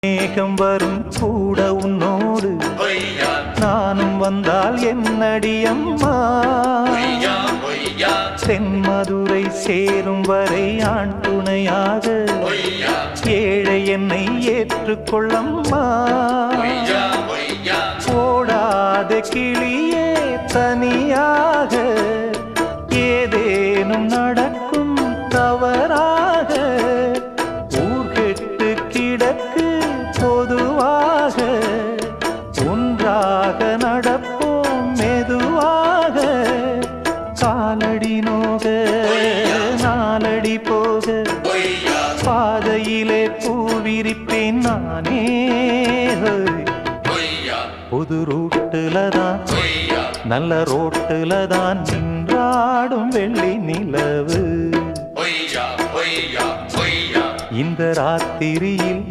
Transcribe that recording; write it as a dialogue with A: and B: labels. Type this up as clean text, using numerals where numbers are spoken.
A: மேகம் வரும் கூட உன்னோடு நானும் வந்தால் என்னடி அம்மா தென்மதுரை சேரும் வரை ஆண் துணையாக ஏழை என்னை ஏற்றுக்கொள்ளம்மா ஓடாத கிளியே தனியாக ஏதேனும் நடக்கும் தவறாக ஊர்கெட்டு கிடக்கு பொதுவாக ஒன்றாக நடப்போம் மெதுவாக காலடி நோக நாலடி போக பாதையிலே பூவிரிப்பேன் நானே புது ரூட்டுல தான் நல்ல ரோட்டுல தான் நின்றாடும் வெள்ளி நிலவு இந்த ராத்திரியில்